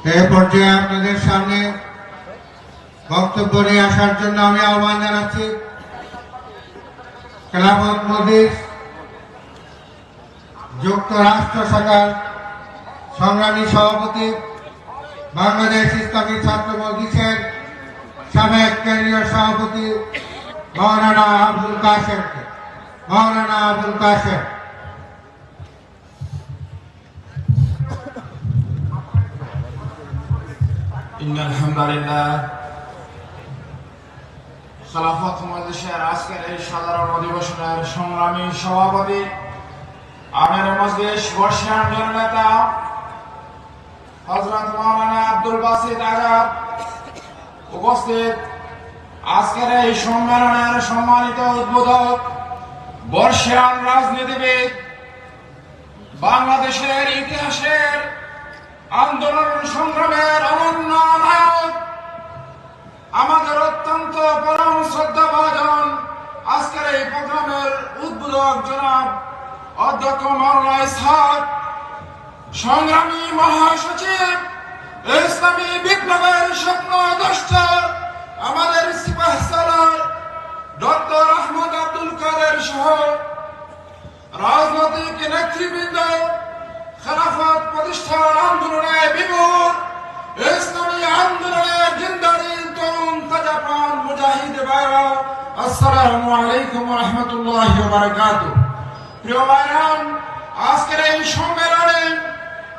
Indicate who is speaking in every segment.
Speaker 1: এই পর্যায়ে আপনাদের সামনে বক্তব্য নিয়ে আসার জন্য আমি আহ্বান জানাচ্ছি খেলাফত মজলিস যুক্তরাষ্ট্র শাখার সংগ্রামী সভাপতি, বাংলাদেশ ইসলামী ছাত্র মজলিসের সাবেক কেন্দ্রীয় সভাপতি মাওলানা আবুল কাশেম।
Speaker 2: ইন্নাল হামদুলিল্লাহ, খেলাফত মজলিসের আজকের এই সাধারণ অধিবেশনের সংগ্রামী সভাপতি, আমির মজলিস বর্ষিয়ান জননেতা হযরত মাওলানা আব্দুল বাসিত আজাদ, উপস্থিত আজকের এই সম্মেলনের সম্মানিত উদ্বোধক, বর্ষিয়ান রাজনীতিবিদ, বাংলাদেশের ইতিহাসের আন্দোলন সংগ্রামের অনন্য নায়ক, আমাদের অত্যন্ত পরম শ্রদ্ধাভাজন আজকের এই প্রোগ্রামের উদ্বোধক জনাব অধ্যক্ষ মাওলানা ইসহাক, সংগ্রামী মহাসচিব, ইসলামী বিপ্লবের স্বপ্নদ্রষ্টা আমাদের সিপাহসালার ডক্টর আহমদ আব্দুল কাদের সহ রাজনৈতিক নেতৃবৃন্দ, খেলাফত প্রতিষ্ঠার আন্দোলনে বিমূঢ়, ইসলামী আন্দোলনের জিন্দাদিল তরুণ তাজা প্রাণ মুজাহিদ ভাইরা, আসসালামু আলাইকুম ওয়া রাহমাতুল্লাহি ওয়া বারাকাতুহু। প্রিয় ভাইরান, আজকের এই সম্মেলনে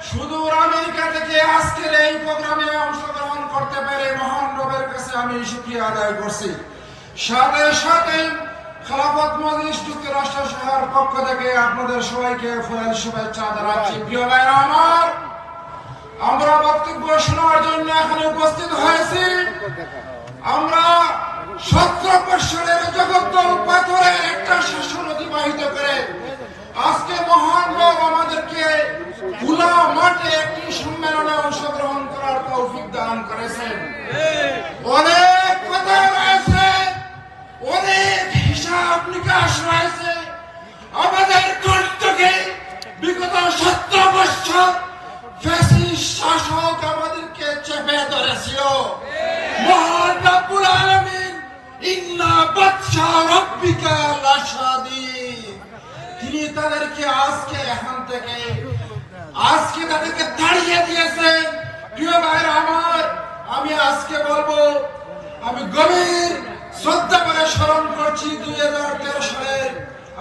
Speaker 2: সুদূর আমেরিকা থেকে আজকের এই প্রোগ্রামে অংশগ্রহণ করতে পেরে মহান রবের কাছে আমি শুকরিয়া আদায় করছি। সাথে সাথে খেলাফত মজলিস যুক্তরাষ্ট্র শাখার পক্ষ থেকে আপনাদের সবাইকে ফুলেল শুভেচ্ছা জানাচ্ছি। প্রিয় ভাইরা আমার, আমরা বক্তব্য শোনার জন্য এখানে উপস্থিত হয়েছি। আমরা 17 বছরের জগদ্দল পাথরের একটা শাসন অতিবাহিত করে আজকে মহান রব আমাদেরকে খোলা মাঠে একটি সম্মেলনে অংশগ্রহণ করার তৌফিক দান করেছেন। অনেক কথা রয়েছে, অনেক হিসাব নিকাশ রয়েছে। আমাদের কর্তৃকে বিগত 17 বছর ফ্যাসিস্ট শাসক আমাদেরকে চেপে ধরেছিল। মহান রব্বুল আলামিন ইন্না বাতশা রাব্বিকা লাশাদীদ, তিনি তাদেরকে আজকে তাদেরকে তাড়িয়ে দিয়েছেন। প্রিয় ভাইরা আমার, আমি আজকে বলবো, আমি গভীর শ্রদ্ধা করে স্মরণ করছি 2013 সালে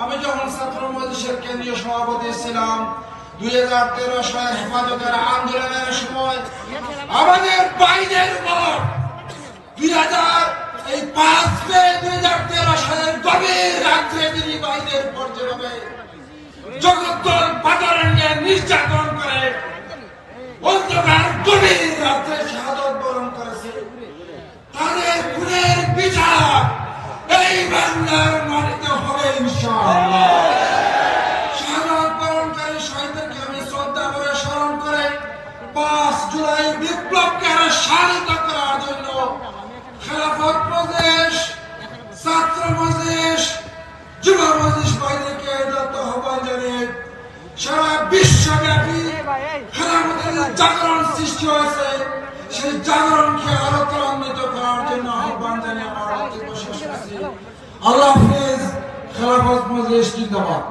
Speaker 2: আমি যখন ছাত্র মজলিসের কেন্দ্রীয় সভাপতি ছিলাম। 2013 সালের হেফাজতের আন্দোলনের সময় আমাদের বাইরের উপর 5 মে 2013 সালের গভীর রাত্রে তিনি বাইরের উপর যেভাবে জগদ্দল পাথরের নিয়ে নির্যাতন করে অন্ধকার গভীর রাত্রে শাহাদত বরণ করেছে, তাদের খুনের বিচার এই বাংলার মাটিতে হবে ইনশাআল্লাহ। শাহাদত বরণকারী শহীদদেরকে আমি শ্রদ্ধা করে স্মরণ করে 5 জুলাই বিপ্লবকে আরো সারিত করার জন্য খেলাফত মজলিস, ছাত্র মজলিস, যুব মজলিস ভাইদেরকে যত আহ্বান জানিয়ে সারা বিশ্বব্যাপী খেলাফতের জাগরণ সৃষ্টি হয়েছে, সেই জাগরণকে আরো ত্বরান্বিত করার জন্য আহ্বান জানিয়ে আমার বক্তব্য শেষ করছি। আল্লাহ হাফেজ। খেলাফত মজলিস জিন্দাবাদ।